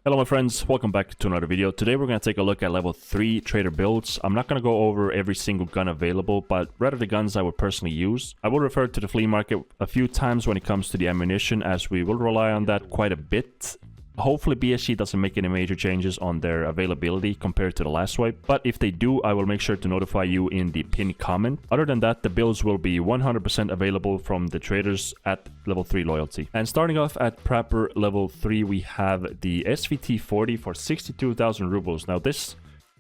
Hello my friends, welcome back to another video. Today we're going to take a look at level 3 trader builds. I'm not going to go over every single gun available, but rather the guns I would personally use. I will refer to the flea market a few times when it comes to the ammunition, as we will rely on that quite a bit. Hopefully BSG doesn't make any major changes on their availability compared to the last wipe, but if they do, I will make sure to notify you in the pinned comment. Other than that, the builds will be 100% available from the traders at level 3 loyalty. And starting off at Prapor Level 3, we have the SVT-40 for 62,000 rubles. Now this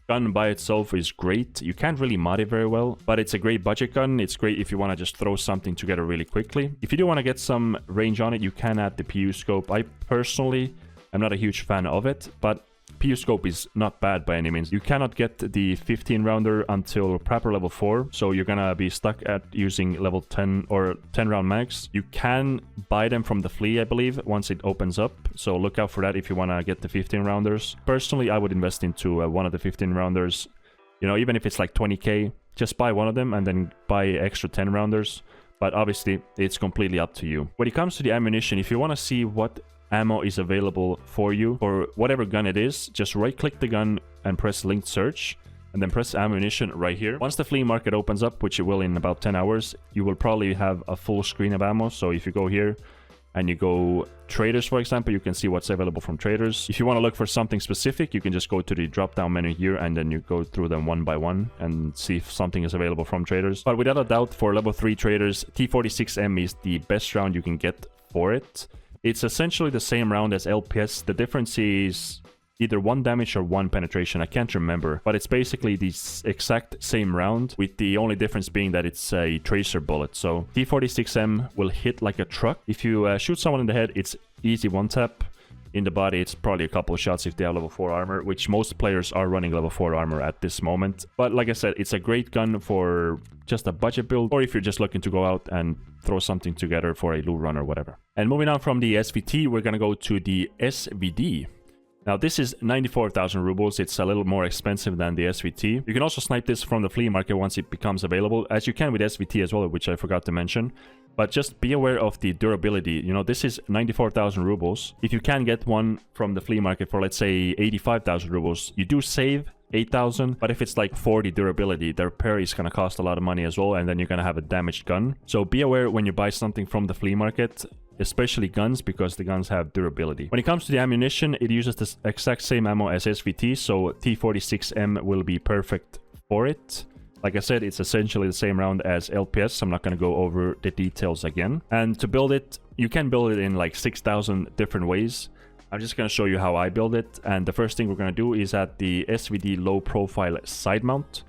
gun by itself is great. You can't really mod it very well, but it's a great budget gun. It's great if you want to just throw something together really quickly. If you do want to get some range on it, you can add the PU scope. I personally I'm not a huge fan of it, but PU scope is not bad by any means. You cannot get the 15 rounder until Prapor level 4, so you're gonna be stuck at using level 10 or 10 round max. You can buy them from the flea, I believe, once it opens up, so look out for that if you want to get the 15 rounders. Personally, I would invest into one of the 15 rounders. You know, even if it's like 20k, just buy one of them and then buy extra 10 rounders. But obviously, it's completely up to you. When it comes to the ammunition, if you want to see what ammo is available for you for whatever gun it is, just right click the gun and press linked search and then press ammunition right here. Once the flea market opens up, which it will in about 10 hours, you will probably have a full screen of ammo. So if you go here and you go traders, for example, you can see what's available from traders. If you want to look for something specific, you can just go to the drop down menu here and then you go through them one by one and see if something is available from traders. But without a doubt, for level 3 traders, T46M is the best round you can get for it. It's essentially the same round as LPS. The difference is either 1 damage or 1 penetration. I can't remember. But it's basically the exact same round, with the only difference being that it's a tracer bullet. So T46M will hit like a truck. If you shoot someone in the head, it's easy one tap. In the body, it's probably a couple of shots if they have level 4 armor, which most players are running level 4 armor at this moment. But like I said, it's a great gun for just a budget build, or if you're just looking to go out and throw something together for a loot run or whatever. And moving on from the SVT, we're going to go to the SVD. Now this is 94,000 rubles. It's a little more expensive than the SVT. You can also snipe this from the flea market once it becomes available, as you can with SVT as well, which I forgot to mention. But just be aware of the durability. You know, this is 94,000 rubles. If you can get one from the flea market for, let's say, 85,000 rubles, you do save 8,000, but if it's like 40 durability, their repair is going to cost a lot of money as well, and then you're going to have a damaged gun. So be aware when you buy something from the flea market, especially guns, because the guns have durability. When it comes to the ammunition, it uses the exact same ammo as SVT, so T46M will be perfect for it. Like I said, it's essentially the same round as LPS. I'm not going to go over the details again. And to build it, you can build it in like 6,000 different ways. I'm just going to show you how I build it. And the first thing we're going to do is add the SVD low profile side mount.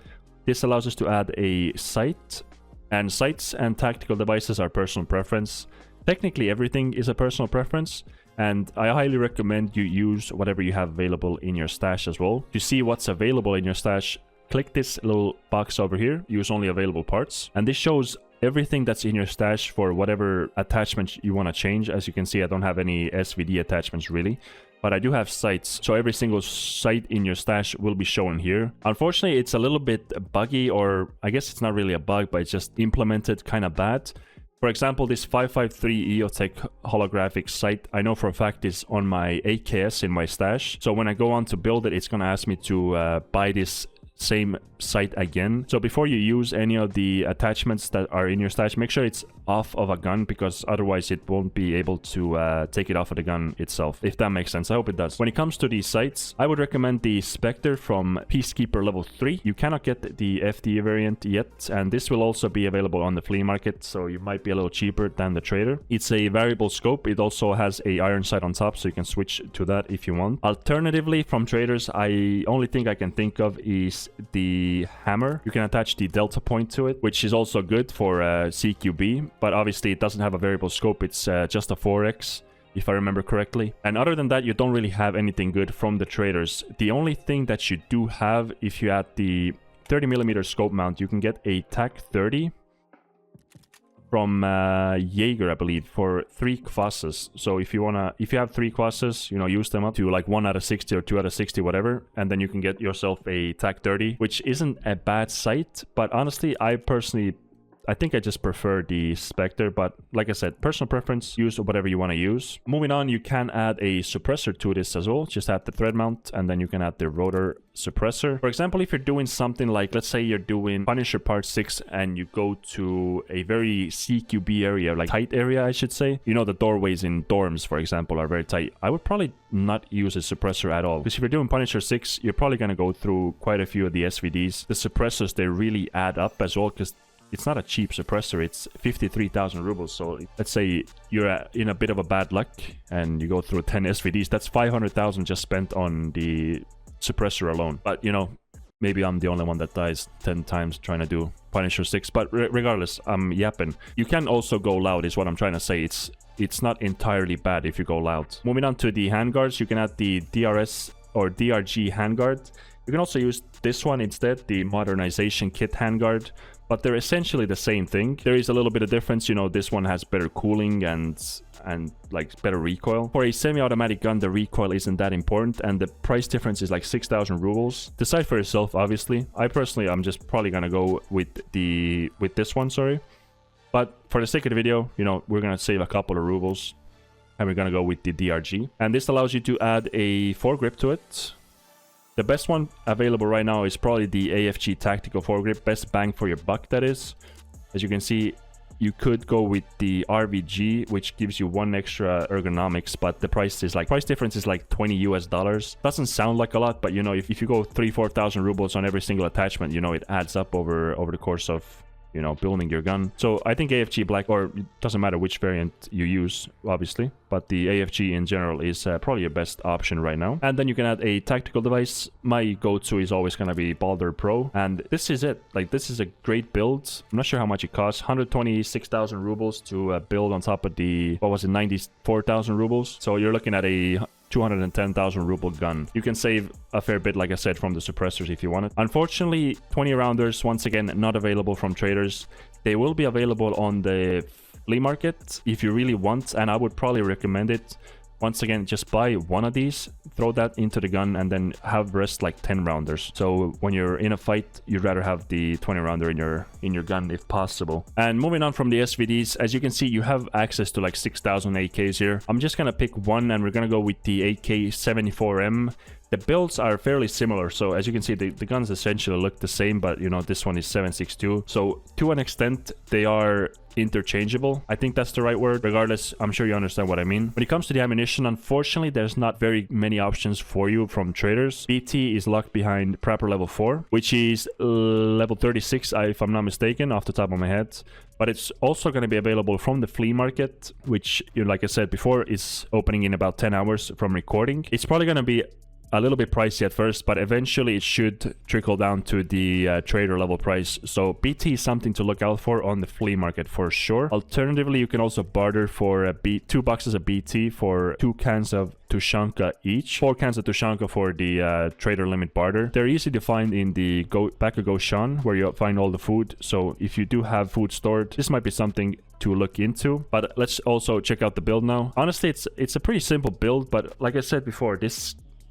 This allows us to add a sight. And sights and tactical devices are personal preference. Technically, everything is a personal preference. And I highly recommend you use whatever you have available in your stash as well. To see what's available in your stash, click this little box over here, use only available parts, and this shows everything that's in your stash for whatever attachments you want to change. As you can see, I don't have any SVD attachments really, but I do have sights, so every single sight in your stash will be shown here. Unfortunately, it's a little bit buggy, or I guess it's not really a bug, but it's just implemented kind of bad. For example, this 553 EOTech holographic sight, I know for a fact is on my AKS in my stash, so when I go on to build it, it's going to ask me to buy this same sight again. So before you use any of the attachments that are in your stash, make sure it's off of a gun, because otherwise it won't be able to take it off of the gun itself, if that makes sense. I hope it does. When it comes to these sights, I would recommend the Spectre from Peacekeeper Level 3. You cannot get the FD variant yet, and this will also be available on the flea market, so you might be a little cheaper than the trader. It's a variable scope. It also has a iron sight on top, so you can switch to that if you want. Alternatively, from traders, only thing I can think of is the hammer. You can attach the delta point to it, which is also good for CQB, but obviously it doesn't have a variable scope. It's just a 4x, if I remember correctly. And other than that, you don't really have anything good from the traders. The only thing that you do have, if you add the 30mm scope mount, you can get a TAC 30 from Jaeger, I believe, for 3 kvasses. So if you have 3 kvasses, you know, use them up to like 1 out of 60 or 2 out of 60, whatever, and then you can get yourself a TAC 30, which isn't a bad sight. But honestly, I personally I think I just prefer the Spectre, but like I said, personal preference, use whatever you want to use. Moving on, you can add a suppressor to this as well. Just add the thread mount, and then you can add the rotor suppressor. For example, if you're doing something like, let's say you're doing Punisher Part 6 and you go to a very CQB area, like tight area, I should say. You know, the doorways in dorms, for example, are very tight. I would probably not use a suppressor at all, because if you're doing Punisher 6, you're probably going to go through quite a few of the SVDs. The suppressors, they really add up as well, because it's not a cheap suppressor. It's 53,000 rubles. So let's say you're in a bit of a bad luck and you go through 10 SVDs. That's 500,000 just spent on the suppressor alone. But, you know, maybe I'm the only one that dies 10 times trying to do Punisher 6. But regardless, I'm yapping. You can also go loud is what I'm trying to say. It's not entirely bad if you go loud. Moving on to the handguards, you can add the DRS or DRG handguard. You can also use this one instead, the modernization kit handguard, but they're essentially the same thing. There is a little bit of difference, you know, this one has better cooling and like better recoil. For a semi-automatic gun, the recoil isn't that important, and the price difference is like 6,000 rubles. Decide for yourself, obviously. I personally, I'm just probably gonna go with this one, sorry. But for the sake of the video, you know, we're gonna save a couple of rubles, and we're gonna go with the DRG. And this allows you to add a foregrip to it. The best one available right now is probably the AFG Tactical Foregrip. Best bang for your buck, that is. As you can see, you could go with the RVG, which gives you 1 extra ergonomics, but the price difference is like $20 US. Doesn't sound like a lot, but you know, if you go 3,000-4,000 rubles on every single attachment, you know, it adds up over the course of, you know, building your gun. So I think AFG Black, or it doesn't matter which variant you use, obviously, but the AFG in general is probably your best option right now. And then you can add a tactical device. My go-to is always going to be Balder Pro, and this is it. Like, this is a great build. I'm not sure how much it costs. 126,000 rubles to build on top of the, what was it, 94,000 rubles. So you're looking at a 210,000 ruble gun. You can save a fair bit, like I said, from the suppressors if you want it. Unfortunately, 20 rounders, once again, not available from traders. They will be available on the flea market if you really want, and I would probably recommend it. Once again, just buy one of these, throw that into the gun, and then have rest like 10 rounders. So when you're in a fight, you'd rather have the 20 rounder in your gun if possible. And moving on from the SVDs, as you can see, you have access to like 6,000 AKs here. I'm just gonna pick one, and we're gonna go with the AK-74M. The builds are fairly similar, so as you can see, the guns essentially look the same, but you know, this one is 7.62. So to an extent, they are interchangeable. I think that's the right word. Regardless, I'm sure you understand what I mean. When it comes to the ammunition, unfortunately, there's not very many options for you from traders. BT is locked behind Prapor Level 4, which is level 36, if I'm not mistaken, off the top of my head. But it's also going to be available from the flea market, which, you know, like I said before, is opening in about 10 hours from recording. It's probably going to be a little bit pricey at first, but eventually it should trickle down to the trader level price. So BT is something to look out for on the flea market for sure. Alternatively, you can also barter for 2 boxes of BT for 2 cans of Tushanka each. 4 cans of Tushanka for the trader limit barter. They're easy to find in the back of Goshan, where you find all the food. So if you do have food stored, this might be something to look into. But let's also check out the build now. Honestly, it's a pretty simple build, but like I said before,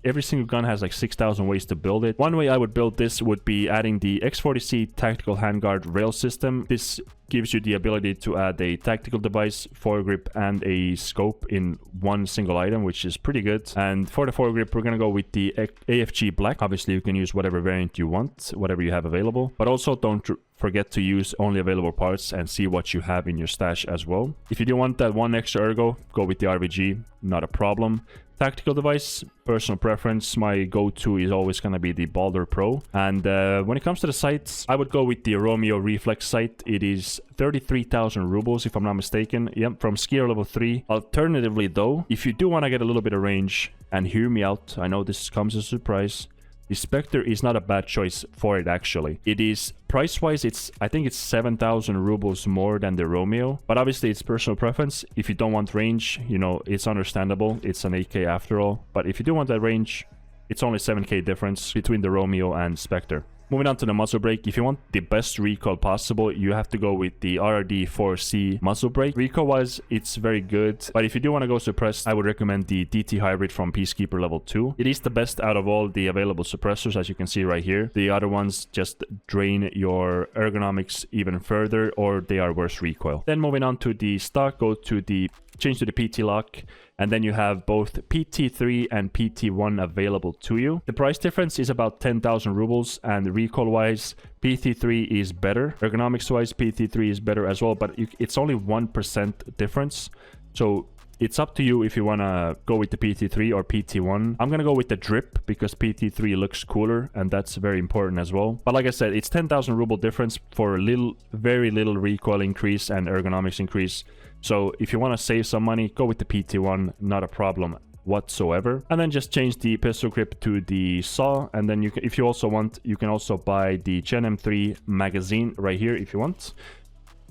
every single gun has like 6,000 ways to build it. One way I would build this would be adding the X40C tactical handguard rail system. This gives you the ability to add a tactical device, foregrip, and a scope in one single item, which is pretty good. And for the foregrip, we're gonna go with the AFG Black. Obviously, you can use whatever variant you want, whatever you have available. But also don't forget to use only available parts and see what you have in your stash as well. If you do want that 1 extra ergo, go with the RVG, not a problem. Tactical device, personal preference, my go-to is always going to be the Balder Pro. And when it comes to the sights, I would go with the Romeo Reflex sight. It is 33,000 rubles, if I'm not mistaken. Yep, from skier level 3. Alternatively, though, if you do want to get a little bit of range, and hear me out, I know this comes as a surprise, the Spectre is not a bad choice for it, actually. It is, price-wise, I think it's 7,000 rubles more than the Romeo. But obviously, it's personal preference. If you don't want range, you know, it's understandable. It's an AK after all. But if you do want that range, it's only 7k difference between the Romeo and Spectre. Moving on to the muzzle brake, if you want the best recoil possible, you have to go with the RRD4C muzzle brake. Recoil wise, it's very good, but if you do want to go suppressed, I would recommend the DT hybrid from Peacekeeper Level 2. It is the best out of all the available suppressors, as you can see right here. The other ones just drain your ergonomics even further, or they are worse recoil. Then moving on to the stock, go to the change to the PT lock, and then you have both PT3 and PT1 available to you. The price difference is about 10,000 rubles, and recoil wise, PT3 is better. Ergonomics wise, PT3 is better as well, but it's only 1% difference. So it's up to you if you want to go with the PT3 or PT1. I'm going to go with the drip because PT3 looks cooler, and that's very important as well. But like I said, it's 10,000 ruble difference for a very little recoil increase and ergonomics increase. So if you want to save some money, go with the PT1, not a problem whatsoever. And then just change the pistol grip to the saw, and then you can, if you also want, you can also buy the Gen M3 magazine right here if you want.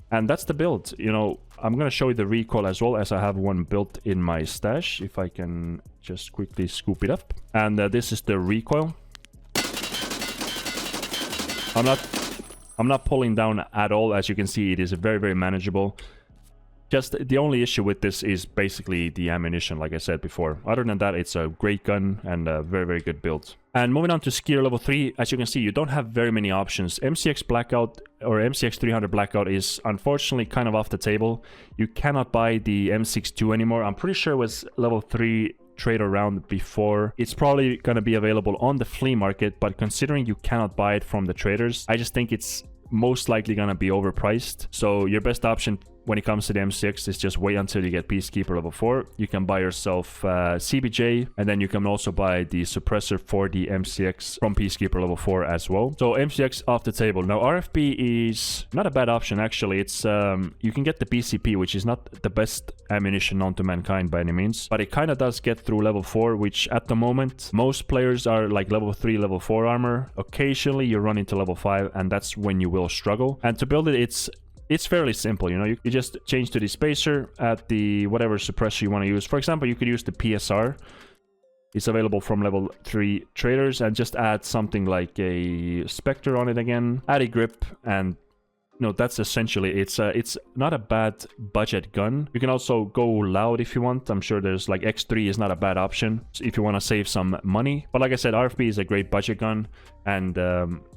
And that's the build. You know, I'm going to show you the recoil as well, as I have one built in my stash, if I can just quickly scoop it up. And this is the recoil. I'm not pulling down at all. As you can see, it is very, very manageable. Just the only issue with this is basically the ammunition, like I said before. Other than that, it's a great gun and a very, very good build. And moving on to Skier Level 3, as you can see, you don't have very many options. MCX Blackout or MCX 300 Blackout is unfortunately kind of off the table. You cannot buy the M62 anymore. I'm pretty sure it was Level 3 trade around before. It's probably going to be available on the flea market, but considering you cannot buy it from the traders, I just think it's most likely going to be overpriced. So your best option when it comes to the M6 is just wait until you get Peacekeeper Level 4. You can buy yourself CBJ, and then you can also buy the suppressor for the MCX from Peacekeeper Level 4 as well. So MCX off the table. Now RFB is not a bad option actually. It's you can get the BCP, which is not the best ammunition known to mankind by any means, but it kind of does get through Level 4, which at the moment most players are like Level 3, Level 4 armor. Occasionally you run into Level 5, and that's when you will struggle. And to build it, it's fairly simple, you know. You just change to the spacer at the whatever suppressor you want to use. For example, you could use the PSR. It's available from Level 3 traders, and just add something like a Spectre on it again. Add a grip, and no, that's essentially it's not a bad budget gun. You can also go loud if you want. I'm sure there's like X3 is not a bad option if you want to save some money. But like I said, RFB is a great budget gun, and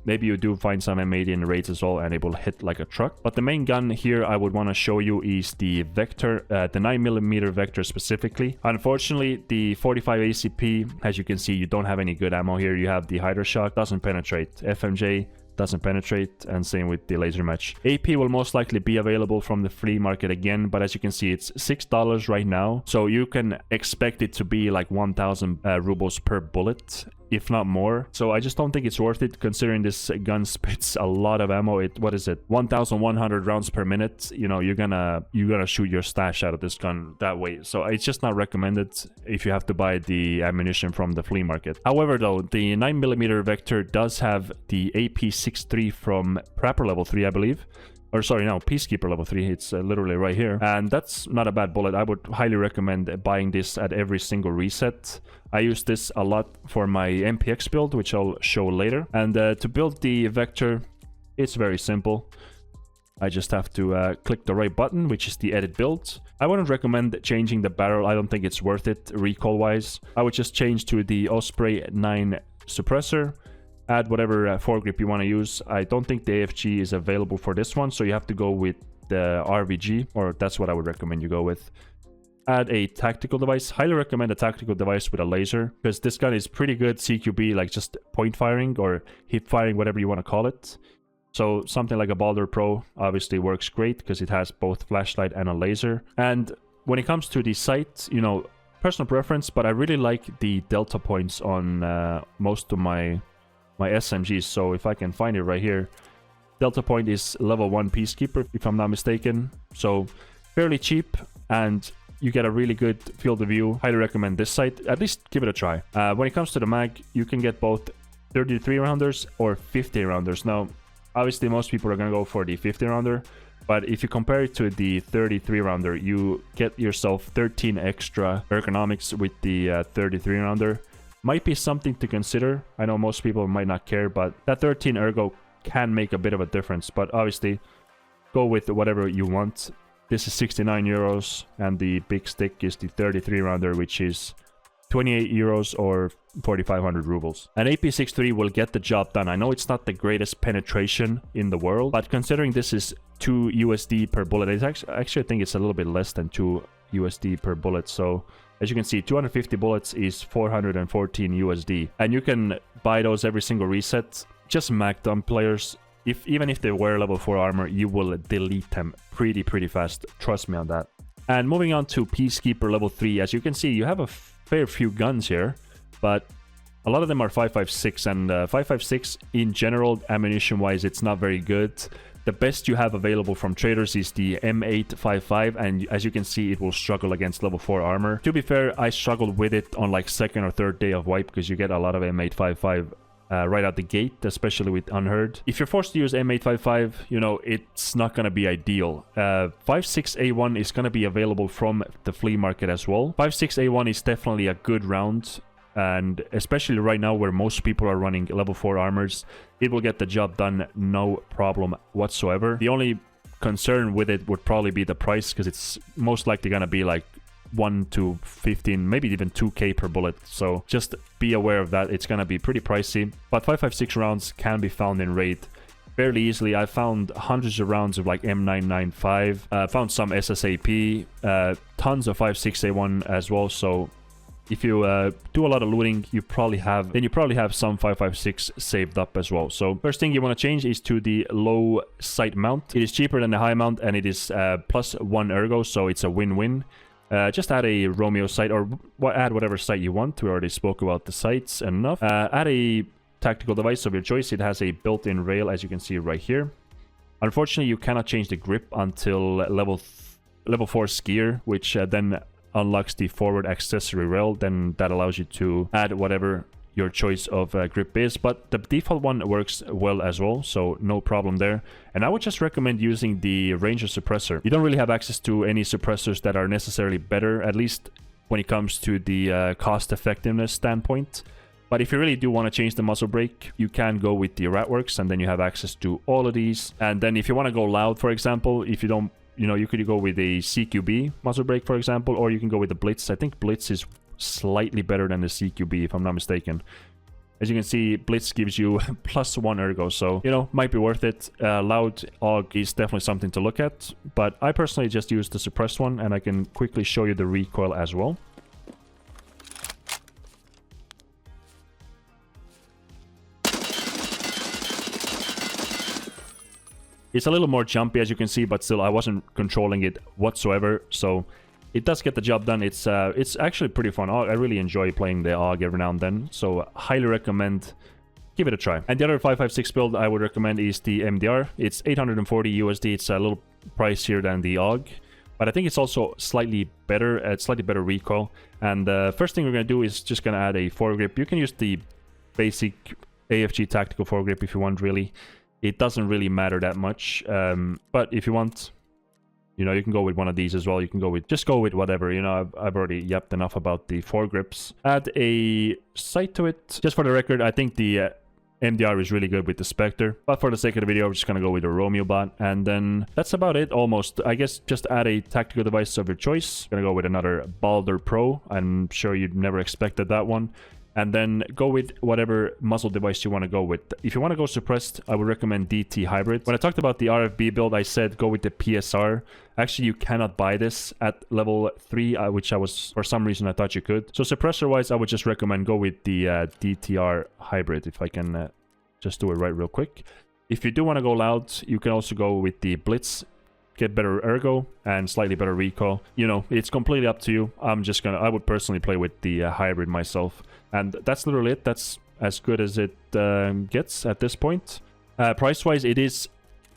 maybe you do find some M80 in raids as well, and it will hit like a truck. But the main gun here I would want to show you is the Vector, the 9mm Vector specifically. Unfortunately, the 45 ACP, as you can see, you don't have any good ammo here. You have the Hydra Shock, doesn't penetrate. FMJ doesn't penetrate, and same with the laser match. AP will most likely be available from the flea market again, but as you can see, it's $6 right now, so you can expect it to be like 1,000 rubles per bullet, if not more. So I just don't think it's worth it, considering this gun spits a lot of ammo. What is it, 1,100 rounds per minute? You know, you're gonna shoot your stash out of this gun that way. So it's just not recommended if you have to buy the ammunition from the flea market. However though, the 9mm Vector does have the AP63 from Prapor Level 3, I believe. Or sorry, no, Peacekeeper Level 3. It's literally right here. And that's not a bad bullet. I would highly recommend buying this at every single reset. I use this a lot for my MPX build, which I'll show later. And to build the Vector, it's very simple. I just have to click the right button, which is the edit build. I wouldn't recommend changing the barrel. I don't think it's worth it recoil-wise. I would just change to the Osprey 9 suppressor. Add whatever foregrip you want to use. I don't think the AFG is available for this one, so you have to go with the RVG, or that's what I would recommend you go with. Add a tactical device. Highly recommend a tactical device with a laser, because this gun is pretty good CQB, like just point firing or hip firing, whatever you want to call it. So something like a Balder Pro obviously works great because it has both flashlight and a laser. And when it comes to the sight, you know, personal preference, but I really like the delta points on most of my SMGs. So if I can find it right here, delta point is level 1 Peacekeeper, if I'm not mistaken. So fairly cheap, and you get a really good field of view. Highly recommend this sight. At least give it a try. When it comes to the mag, you can get both 33 rounders or 50 rounders. Now, obviously most people are going to go for the 50 rounder, but if you compare it to the 33 rounder, you get yourself 13 extra ergonomics with the 33 rounder. might be something to consider. I know most people might not care, but that 13 ergo can make a bit of a difference. But obviously, go with whatever you want. This is 69 euros, and the big stick is the 33 rounder, which is 28 euros or 4,500 rubles. An AP63 will get the job done. I know it's not the greatest penetration in the world, but considering this is 2 USD per bullet, it's actually I think it's a little bit less than 2 USD per bullet. So as you can see, 250 bullets is 414 USD, and you can buy those every single reset. Just Mac dumb players, even if they wear level 4 armor, you will delete them pretty fast. Trust me on that. And moving on to Peacekeeper level 3, as you can see, you have a fair few guns here, but a lot of them are 5.56, and 5.56 in general, ammunition-wise, it's not very good. The best you have available from traders is the M855, and as you can see, it will struggle against level 4 armor. To be fair, I struggled with it on like second or third day of wipe, because you get a lot of M855 right out the gate, especially with Unheard. If you're forced to use M855, you know, it's not going to be ideal. 5.6A1 is going to be available from the flea market as well. 5.6A1 is definitely a good round, and especially right now where most people are running level 4 armors, it will get the job done no problem whatsoever. The only concern with it would probably be the price, because it's most likely going to be like 1 to 15, maybe even 2k per bullet. So just be aware of that. It's gonna be pretty pricey, but 5.56 rounds can be found in raid fairly easily. I found hundreds of rounds of like M995, found some SSAP, tons of 5.6A1 as well. So if you do a lot of looting, you probably have some 5.56 saved up as well. So first thing you want to change is to the low sight mount. It is cheaper than the high mount, and it is plus 1 ergo, so it's a win-win. Just add a Romeo sight, or add whatever sight you want. We already spoke about the sights enough. Add a tactical device of your choice. It has a built-in rail, as you can see right here. Unfortunately, you cannot change the grip until level 4 skier, which then unlocks the forward accessory rail. Then that allows you to add whatever your choice of grip is, but the default one works well as well, so no problem there. And I would just recommend using the Ranger suppressor. You don't really have access to any suppressors that are necessarily better, at least when it comes to the cost effectiveness standpoint. But if you really do want to change the muzzle brake, you can go with the Ratworks, and then you have access to all of these. And then if you want to go loud, for example, if you don't, you know, you could go with a CQB muzzle brake, for example, or you can go with the Blitz. I think Blitz is slightly better than the CQB, if I'm not mistaken. As you can see, Blitz gives you plus 1 ergo, so, you know, might be worth it. Loud AUG is definitely something to look at, but I personally just use the suppressed one, and I can quickly show you the recoil as well. It's a little more jumpy, as you can see, but still, I wasn't controlling it whatsoever, so it does get the job done. It's actually pretty fun. I really enjoy playing the AUG every now and then, so highly recommend. Give it a try. And the other 5.56 build I would recommend is the MDR. It's 840 USD. It's a little pricier than the AUG, but I think it's also slightly better recoil. And the first thing we're going to do is just going to add a foregrip. You can use the basic AFG tactical foregrip if you want, really. It doesn't really matter that much, but if you want, you know, you can go with one of these as well. You can just go with whatever, you know. I've already yapped enough about the foregrips. Add a sight to it. Just for the record, I think the MDR is really good with the Spectre, but for the sake of the video, we're just gonna go with the Romeo bot, and then that's about it almost. I guess just add a tactical device of your choice. Gonna go with another Balder Pro. I'm sure you'd never expected that one. And then go with whatever muzzle device you want to go with. If you want to go suppressed, I would recommend DT Hybrid. When I talked about the RFB build, I said go with the PSR. Actually, you cannot buy this at level 3, which I was, for some reason, I thought you could. So suppressor-wise, I would just recommend go with the DTR Hybrid, if I can just do it right real quick. If you do want to go loud, you can also go with the Blitz. Get better ergo and slightly better recoil. You know, it's completely up to you. I would personally play with the hybrid myself. And that's literally it. That's as good as it gets at this point. Price-wise, it is,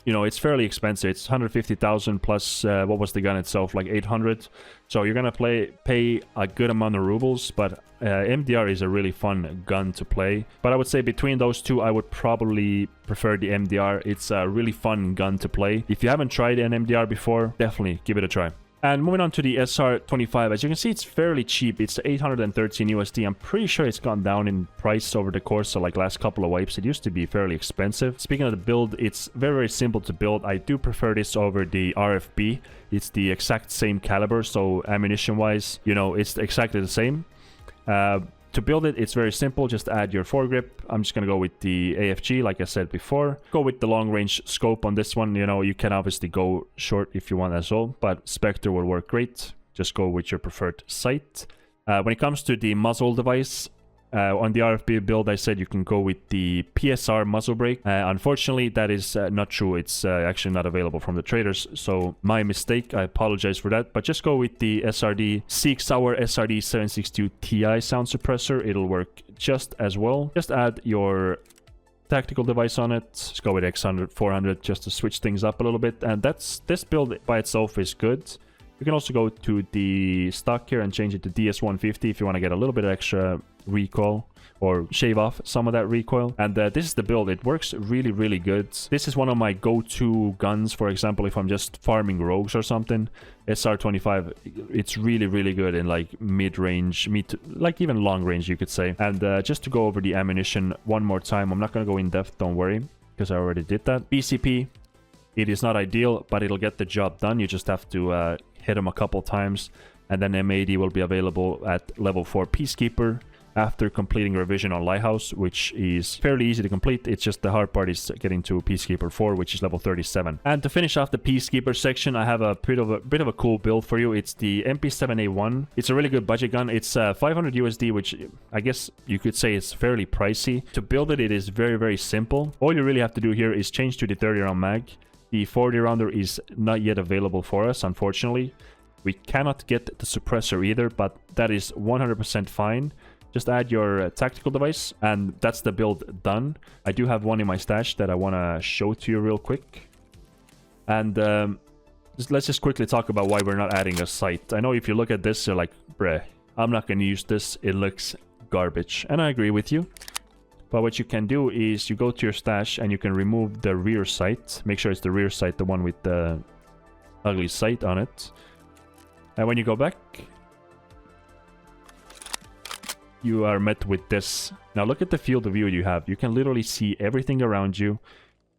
you know, it's fairly expensive. It's 150,000 plus, what was the gun itself? Like 800. So you're going to pay a good amount of rubles, but MDR is a really fun gun to play. But I would say between those two, I would probably prefer the MDR. It's a really fun gun to play. If you haven't tried an MDR before, definitely give it a try. And moving on to the SR25, as you can see, it's fairly cheap. It's 813 USD. I'm pretty sure it's gone down in price over the course of like last couple of wipes. It used to be fairly expensive. Speaking of the build, it's very, very simple to build. I do prefer this over the RFB. It's the exact same caliber, so ammunition-wise, you know, it's exactly the same. To build it, it's very simple. Just add your foregrip. I'm just going to go with the AFG, like I said before. Go with the long-range scope on this one. You know, you can obviously go short if you want as well, but Spectre will work great. Just go with your preferred sight. When it comes to the muzzle device, on the RFB build, I said you can go with the PSR muzzle brake. Unfortunately, that is not true. It's actually not available from the traders, so my mistake. I apologize for that. But just go with the SRD Sig Sauer SRD 762 Ti sound suppressor. It'll work just as well. Just add your tactical device on it. Just go with X100, 400 just to switch things up a little bit. And this build by itself is good. You can also go to the stock here and change it to DS150 if you want to get a little bit extra recoil or shave off some of that recoil. And this is the build. It works really, really good. This is one of my go-to guns, for example, if I'm just farming rogues or something. SR25, it's really, really good in like mid-range, like even long range, you could say. And just to go over the ammunition one more time, I'm not going to go in depth, don't worry, because I already did that. BCP, it is not ideal, but it'll get the job done. You just have to hit them a couple times, and then M80 will be available at level 4 Peacekeeper after completing revision on Lighthouse, which is fairly easy to complete. It's just the hard part is getting to Peacekeeper 4, which is level 37. And to finish off the Peacekeeper section, I have a bit of a cool build for you. It's the MP7A1. It's a really good budget gun. It's 500 USD, which I guess you could say is fairly pricey. To build it, it is very, very simple. All you really have to do here is change to the 30 round mag. The 40 rounder is not yet available for us, unfortunately. We cannot get the suppressor either, but that is 100% fine. Just add your tactical device, and that's the build done. I do have one in my stash that I want to show to you real quick. And let's just quickly talk about why we're not adding a sight. I know if you look at this, you're like, bruh, I'm not going to use this. It looks garbage. And I agree with you. But what you can do is you go to your stash and you can remove the rear sight. Make sure it's the rear sight, the one with the ugly sight on it. And when you go back, you are met with this. Now look at the field of view you have. You can literally see everything around you.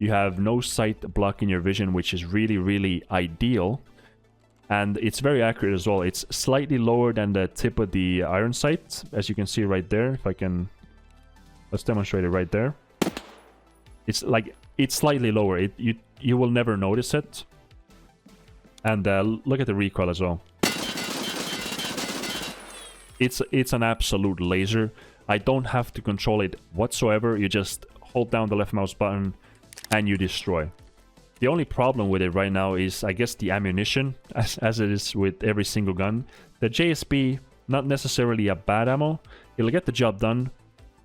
You have no sight blocking your vision, which is really, really ideal. And it's very accurate as well. It's slightly lower than the tip of the iron sight, as you can see right there. If I can... Let's demonstrate it right there. It's like, it's slightly lower. You will never notice it. And look at the recoil as well. It's an absolute laser. I don't have to control it whatsoever. You just hold down the left mouse button and you destroy. The only problem with it right now is, I guess, the ammunition, as it is with every single gun. The JSB, not necessarily a bad ammo. It'll get the job done.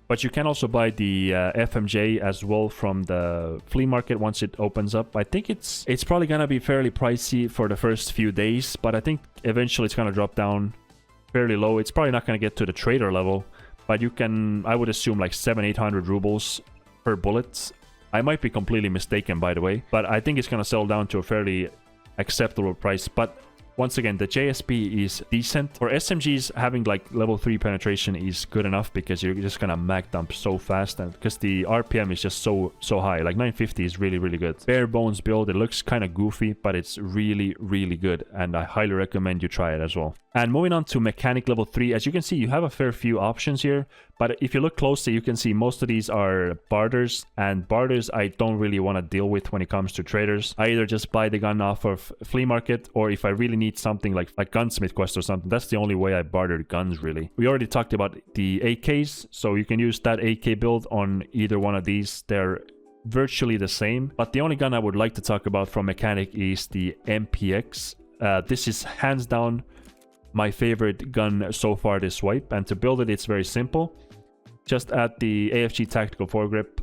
But you can also buy the FMJ as well from the flea market once it opens up. I think it's probably going to be fairly pricey for the first few days, but I think eventually it's going to drop down fairly low. It's probably not going to get to the trader level, but you can, I would assume, like 700-800 rubles per bullet. I might be completely mistaken, by the way, but I think it's going to sell down to a fairly acceptable price. But once again, the JSP is decent. For SMGs, having like level 3 penetration is good enough because you're just gonna mag dump so fast, and because the RPM is just so high. Like 950 is really, really good. Bare bones build. It looks kind of goofy, but it's really, really good, and I highly recommend you try it as well. And moving on to mechanic level 3, as you can see, you have a fair few options here, but if you look closely, you can see most of these are barters, and barters I don't really want to deal with when it comes to traders. I either just buy the gun off of flea market, or if I really need something like gunsmith quest or something, that's the only way I barter guns, really. We already talked about the AKs, so you can use that AK build on either one of these. They're virtually the same, but the only gun I would like to talk about from mechanic is the MPX. This is hands down my favorite gun so far this wipe, and to build it, it's very simple. Just add the AFG tactical foregrip.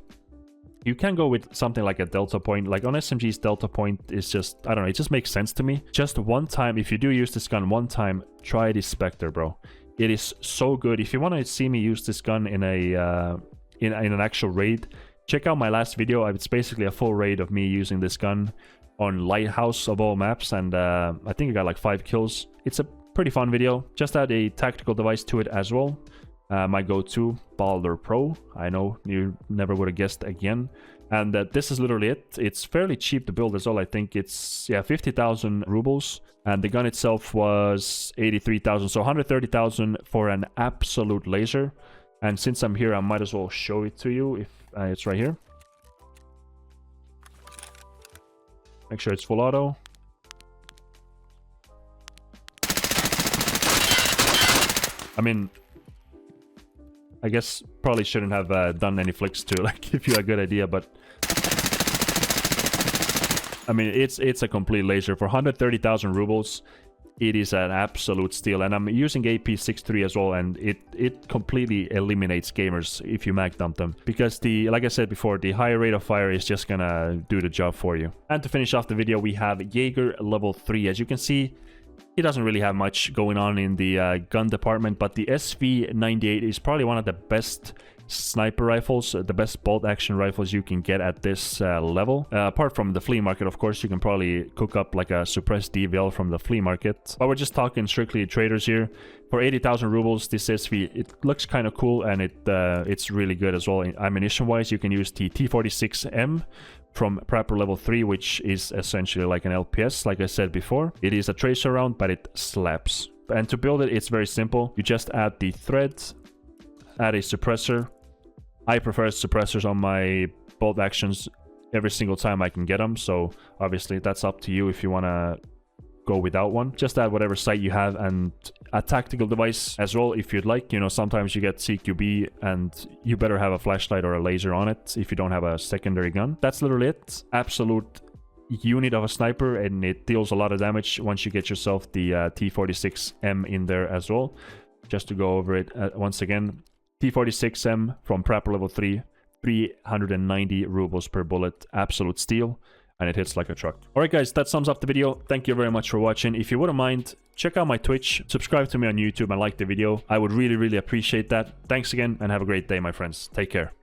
You can go with something like a delta point. Like on SMG's delta point is just, I don't know, it just makes sense to me. Just one time, if you do use this gun one time, try this Spectre, bro. It is so good. If you want to see me use this gun in a in an actual raid, check out my last video. It's basically a full raid of me using this gun on Lighthouse of all maps, and I think I got like 5 kills. It's a pretty fun video. Just add a tactical device to it as well. My go-to, Balder Pro. I know you never would have guessed again. And this is literally it. It's fairly cheap to build as well. I think it's 50,000 rubles, and the gun itself was 83,000, so 130,000 for an absolute laser. And since I'm here, I might as well show it to you. If it's right here. Make sure it's full auto. I mean, I guess probably shouldn't have done any flicks to like give you a good idea, but I mean, it's a complete laser for 130,000 rubles. It is an absolute steal, and I'm using AP63 as well, and it completely eliminates gamers if you mag dump them, because like I said before, the higher rate of fire is just gonna do the job for you. And to finish off the video, we have Jaeger level 3. As you can see, it doesn't really have much going on in the gun department, but the SV98 is probably one of the best sniper rifles, the best bolt action rifles you can get at this level. Apart from the flea market, of course, you can probably cook up like a suppressed DVL from the flea market. But we're just talking strictly traders here. For 80,000 rubles, this SV, it looks kind of cool, and it's really good as well. Ammunition-wise, you can use the T46M from Prapor Level 3, which is essentially like an LPS, like I said before. It is a tracer round, but it slaps. And to build it, it's very simple. You just add the threads, add a suppressor. I prefer suppressors on my bolt actions every single time I can get them, so obviously that's up to you if you want to go without one. Just add whatever sight you have, and a tactical device as well if you'd like. You know, sometimes you get CQB and you better have a flashlight or a laser on it if you don't have a secondary gun. That's literally it. Absolute unit of a sniper, and it deals a lot of damage once you get yourself the T46M in there as well. Just to go over it once again, T46M from Prapor Level 3, 390 rubles per bullet, absolute steal, and it hits like a truck. Alright guys, that sums up the video. Thank you very much for watching. If you wouldn't mind, check out my Twitch, subscribe to me on YouTube, and like the video. I would really appreciate that. Thanks again, and have a great day, my friends. Take care.